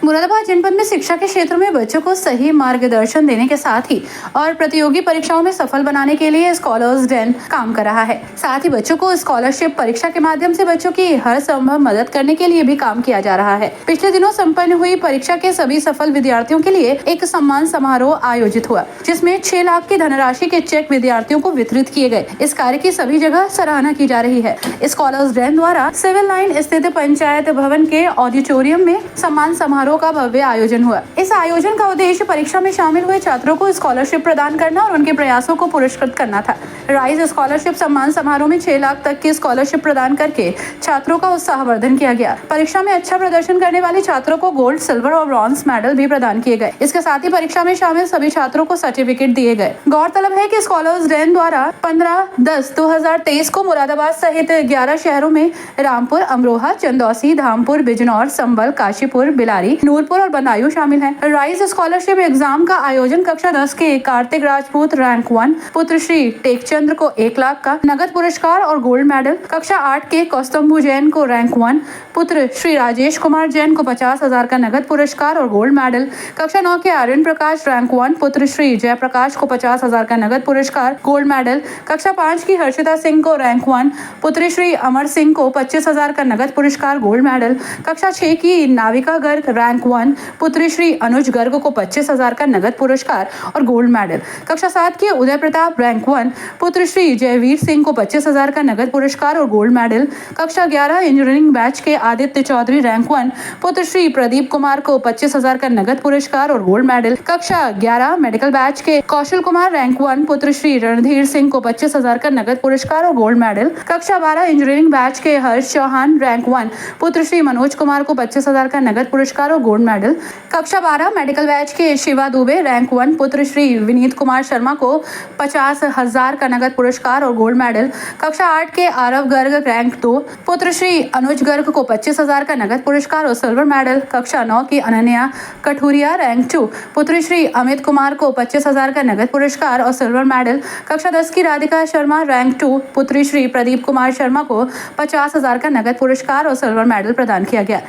मुरादाबाद जनपद में शिक्षा के क्षेत्र में बच्चों को सही मार्गदर्शन देने के साथ ही और प्रतियोगी परीक्षाओं में सफल बनाने के लिए स्कॉलर्स डेन काम कर रहा है। साथ ही बच्चों को स्कॉलरशिप परीक्षा के माध्यम से बच्चों की हर संभव मदद करने के लिए भी काम किया जा रहा है। पिछले दिनों संपन्न हुई परीक्षा के सभी सफल विद्यार्थियों के लिए एक सम्मान समारोह आयोजित हुआ, जिसमें 6 लाख की धनराशि के चेक विद्यार्थियों को वितरित किए गए। इस कार्य की सभी जगह सराहना की जा रही है। स्कॉलर्स डेन द्वारा सिविल लाइन स्थित पंचायत भवन के ऑडिटोरियम में सम्मान समारोह का भव्य आयोजन हुआ। इस आयोजन का उद्देश्य परीक्षा में शामिल हुए छात्रों को स्कॉलरशिप प्रदान करना और उनके प्रयासों को पुरस्कृत करना था। राइज स्कॉलरशिप सम्मान समारोह में 6 लाख तक की स्कॉलरशिप प्रदान करके छात्रों का उत्साहवर्धन किया गया। परीक्षा में अच्छा प्रदर्शन करने वाले छात्रों को गोल्ड, सिल्वर और ब्रॉन्ज मेडल भी प्रदान किए गए। इसके साथ ही परीक्षा में शामिल सभी छात्रों को सर्टिफिकेट दिए गए। गौरतलब है कि स्कॉलर्स डेन द्वारा 15/10/2023 को मुरादाबाद सहित 11 शहरों में रामपुर, अमरोहा, चंदौसी, धामपुर, बिजनौर, संबल, काशीपुर, बिलारी, नूरपुर और बदायूं शामिल हैं। राइज स्कॉलरशिप एग्जाम का आयोजन कक्षा 10 के कार्तिक राजपूत रैंक 1 पुत्र श्री टेकचंद्र को 1 लाख का नगद पुरस्कार और गोल्ड मेडल, कक्षा 8 के कौस्तुंभु जैन को रैंक 1 पुत्र श्री राजेश कुमार जैन को 50,000 का नगद पुरस्कार और गोल्ड मेडल, कक्षा 9 के आर्यन प्रकाश रैंक 1 पुत्र श्री जयप्रकाश को 50,000 का नगद पुरस्कार, गोल्ड मेडल, कक्षा 5 की हर्षिता सिंह को रैंक 1 पुत्र श्री अमर सिंह को 25,000 का नगद पुरस्कार, गोल्ड मेडल, कक्षा 6 की नाविका गर्ग रैंक 1 पुत्री श्री अनुज गर्ग को 25,000 का नगद पुरस्कार और गोल्ड मेडल, कक्षा 7 के उदय प्रताप रैंक 1 पुत्र श्री जयवीर सिंह को 25,000 का नगद पुरस्कार और गोल्ड मेडल, कक्षा 11 इंजीनियरिंग बैच के आदित्य चौधरी रैंक 1 पुत्र श्री प्रदीप कुमार को 25,000 का नगद पुरस्कार और गोल्ड मेडल, कक्षा 11 मेडिकल बैच के कौशल कुमार रैंक 1 पुत्र श्री रणधीर सिंह को 25,000 का नगद पुरस्कार और गोल्ड मेडल, कक्षा 12 इंजीनियरिंग बैच के हर्ष चौहान रैंक 1 पुत्र श्री मनोज कुमार को 25,000 का नगद पुरस्कार और गोल्ड मेडल, कक्षा 12 मेडिकल बैच के शिवा दुबे रैंक 1 पुत्र श्री विनीत कुमार शर्मा को 50,000 का नगद पुरस्कार और गोल्ड मेडल, कक्षा 8 के आरव गर्ग रैंक 2 पुत्र श्री अनुज गर्ग को 25,000 का नगद पुरस्कार और सिल्वर मेडल, कक्षा 9 की अनन्या कठुरिया रैंक 2 पुत्र श्री अमित कुमार को 25,000 का नगद पुरस्कार और सिल्वर मेडल, कक्षा 10 की राधिका शर्मा रैंक 2 पुत्री श्री प्रदीप कुमार शर्मा को 50,000 का नगद पुरस्कार और सिल्वर मेडल प्रदान किया गया।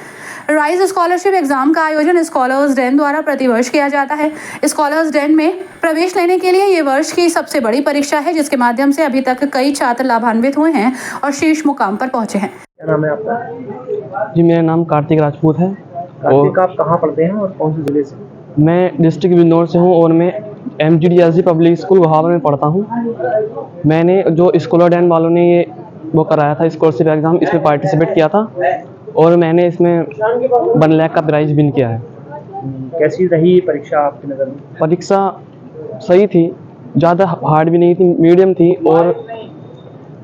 राइज स्कॉलरशिप एग्जाम का आयोजन स्कॉलर्स डेन द्वारा प्रतिवर्ष किया जाता है। स्कॉलर्स डेन में प्रवेश लेने के लिए ये वर्ष की सबसे बड़ी परीक्षा है, जिसके माध्यम से अभी तक कई छात्र लाभान्वित हुए हैं और शीर्ष मुकाम पर पहुंचे हैं। क्या नाम है आपका? जी, मेरा नाम कार्तिक राजपूत है। कार्तिक, आप कहाँ पढ़ते हैं और कौन से जिले से? मैं डिस्ट्रिक्ट बिजनौर से हूँ और मैं MGDSG पब्लिक स्कूल वहावर में पढ़ता हूँ। मैंने जो स्कॉलर डेन वालों ने ये वो कराया था स्कॉलरशिप एग्ज़ाम, इसमें पार्टिसिपेट किया था और मैंने इसमें 1 लाख का प्राइज विन किया है। कैसी रही परीक्षा आपकी नज़र में? परीक्षा सही थी, ज़्यादा हार्ड भी नहीं थी, मीडियम थी और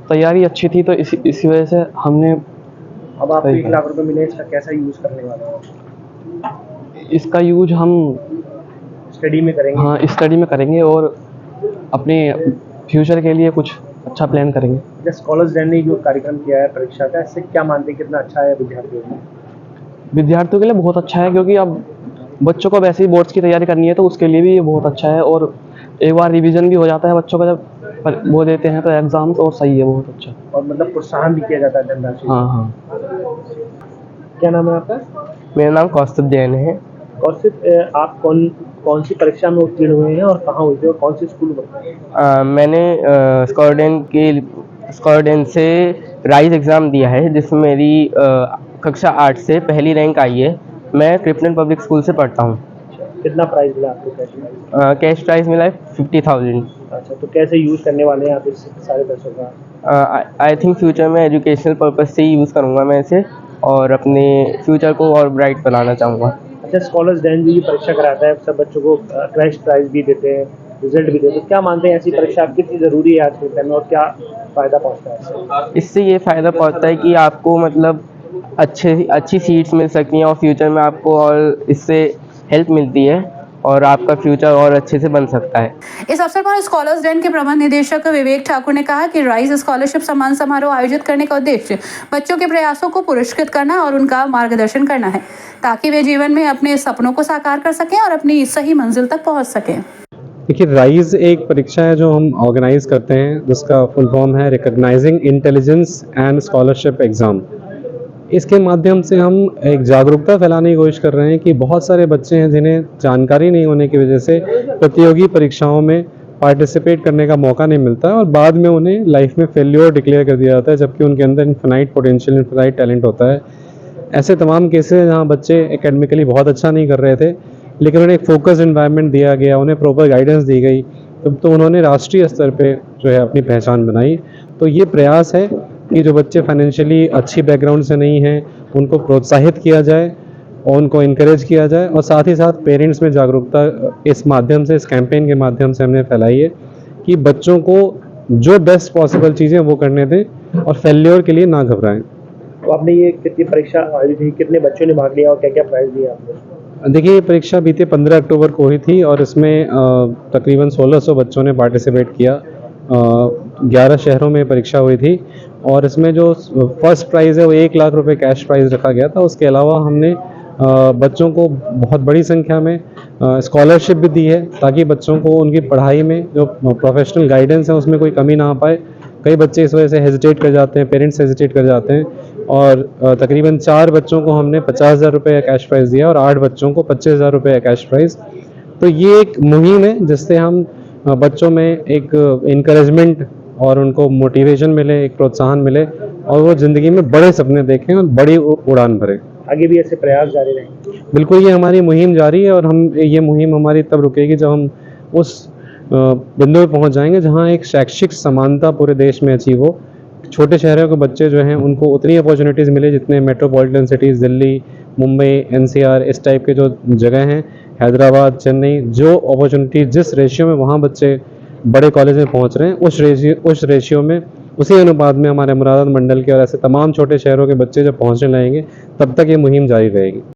तैयारी अच्छी थी, तो इसी वजह से हमने। अब आपको 1 लाख रुपये मिले, इसका कैसा यूज़ करने वाले हैं? इसका यूज हम स्टडी में करेंगे। हाँ, स्टडी में करेंगे और अपने फ्यूचर के लिए कुछ अच्छा प्लान करेंगे। जैसे स्कॉलर्स डेन ने जो कार्यक्रम किया है परीक्षा का, इससे क्या मानते हैं, कितना अच्छा है विद्यार्थियों के लिए? विद्यार्थियों के लिए बहुत अच्छा है, क्योंकि अब बच्चों को वैसे ही बोर्ड्स की तैयारी करनी है, तो उसके लिए भी ये बहुत अच्छा है और एक बार रिवीजन भी हो जाता है बच्चों का जब वो देते हैं तो एग्जाम, तो सही है, बहुत अच्छा। और मतलब प्रोत्साहन भी किया जाता है धनराशि। हाँ हाँ। क्या नाम है आपका? मेरा नाम कौस्तुभ जैन है। कौस्तुभ, आप कौन सी परीक्षा में उत्तीर्ण हुए हैं और कहाँ हुए थे और कौन से स्कूल में? मैंने स्कॉलर डेन से राइज एग्ज़ाम दिया है, जिसमें मेरी कक्षा 8 से पहली रैंक आई है। मैं क्रिप्टन पब्लिक स्कूल से पढ़ता हूँ। कितना प्राइस मिला आपको? कैश प्राइस मिला है 50,000। अच्छा, तो कैसे यूज़ करने वाले हैं आप इस सारे पैसों का? आई थिंक फ्यूचर में एजुकेशनल पर्पज़ से ही यूज़ करूँगा मैं इसे और अपने फ्यूचर को और ब्राइट बनाना चाहूँगा। अच्छा, स्कॉलर्स डेन जो ये परीक्षा कराता है, सब बच्चों को कैश प्राइज भी देते हैं, रिजल्ट भी देते हैं, तो क्या मानते हैं ऐसी परीक्षा कितनी ज़रूरी है आज के टाइम में और क्या फ़ायदा पहुँचता है इससे? ये फ़ायदा पहुँचता है कि आपको मतलब अच्छी सीट्स मिल सकती हैं और फ्यूचर में आपको और इससे हेल्प मिलती है और आपका फ्यूचर और अच्छे से बन सकता है। इस अवसर पर स्कॉलर्स डेन के प्रबंध निदेशक विवेक ठाकुर ने कहा कि राइज स्कॉलरशिप सम्मान समारोह आयोजित करने का उद्देश्य बच्चों के प्रयासों को पुरस्कृत करना और उनका मार्गदर्शन करना है, ताकि वे जीवन में अपने सपनों को साकार कर सकें और अपनी सही मंजिल तक पहुंच सकें। देखिए, राइज एक परीक्षा है जो हम ऑर्गेनाइज करते हैं, जिसका फुल फॉर्म है recognising intelligence and scholarship exam. इसके माध्यम से हम एक जागरूकता फैलाने की कोशिश कर रहे हैं कि बहुत सारे बच्चे हैं जिन्हें जानकारी नहीं होने की वजह से प्रतियोगी परीक्षाओं में पार्टिसिपेट करने का मौका नहीं मिलता है और बाद में उन्हें लाइफ में फेल्योर डिक्लेयर कर दिया जाता है, जबकि उनके अंदर इनफिनाइट पोटेंशियल, इनफिनाइट टैलेंट होता है। ऐसे तमाम केसेस हैं जहाँ बच्चे एकेडमिकली बहुत अच्छा नहीं कर रहे थे, लेकिन उन्हें एक फोकस्ड एनवायरनमेंट दिया गया, उन्हें प्रॉपर गाइडेंस दी गई, तो उन्होंने राष्ट्रीय स्तर पे जो है अपनी पहचान बनाई। तो ये प्रयास है कि जो बच्चे फाइनेंशियली अच्छी बैकग्राउंड से नहीं हैं उनको प्रोत्साहित किया जाए और उनको इनकरेज किया जाए, और साथ ही साथ पेरेंट्स में जागरूकता इस माध्यम से, इस कैंपेन के माध्यम से हमने फैलाई है कि बच्चों को जो बेस्ट पॉसिबल चीज़ें वो करने दें और फेल्योर के लिए ना घबराएं। तो आपने ये कितनी परीक्षा आयोजित की, कितने बच्चों ने भाग लिया और क्या क्या प्राइज दिया आपने? देखिए, ये परीक्षा बीते 15 अक्टूबर को हुई थी और इसमें तकरीबन 1600 बच्चों ने पार्टिसिपेट किया। 11 शहरों में परीक्षा हुई थी और इसमें जो फर्स्ट प्राइज़ है वो 1 लाख रुपए कैश प्राइज़ रखा गया था। उसके अलावा हमने बच्चों को बहुत बड़ी संख्या में स्कॉलरशिप भी दी है, ताकि बच्चों को उनकी पढ़ाई में जो प्रोफेशनल गाइडेंस है उसमें कोई कमी ना आ पाए। कई बच्चे इस वजह से हेजिटेट कर जाते हैं, पेरेंट्स हेजिटेट कर जाते हैं, और तकरीबन 4 बच्चों को हमने 50,000 रुपये का कैश प्राइज़ दिया और 8 बच्चों को 25,000 रुपये का कैश प्राइज़। तो ये एक मुहिम है जिससे हम बच्चों में एक इनकरेजमेंट और उनको मोटिवेशन मिले, एक प्रोत्साहन मिले और वो ज़िंदगी में बड़े सपने देखें और बड़ी उड़ान भरें। आगे भी ऐसे प्रयास जारी रहेंगे? बिल्कुल, ये हमारी मुहिम जारी है और ये मुहिम हमारी तब रुकेगी जब हम उस बिंदु पे पहुंच जाएंगे जहां एक शैक्षिक समानता पूरे देश में अचीव हो। छोटे शहरों के बच्चे जो हैं उनको उतनी अपॉर्चुनिटीज़ मिले जितने metropolitan cities Delhi, Mumbai, NCR इस टाइप के जो जगह हैं, हैदराबाद, चेन्नई, जो अपॉर्चुनिटी जिस रेशियो में वहाँ बच्चे बड़े कॉलेज में पहुँच रहे हैं उस रेशियो में, उसी अनुपात में हमारे मुरादाबाद मंडल के और ऐसे तमाम छोटे शहरों के बच्चे जब पहुँचने लगेंगे तब तक ये मुहिम जारी रहेगी।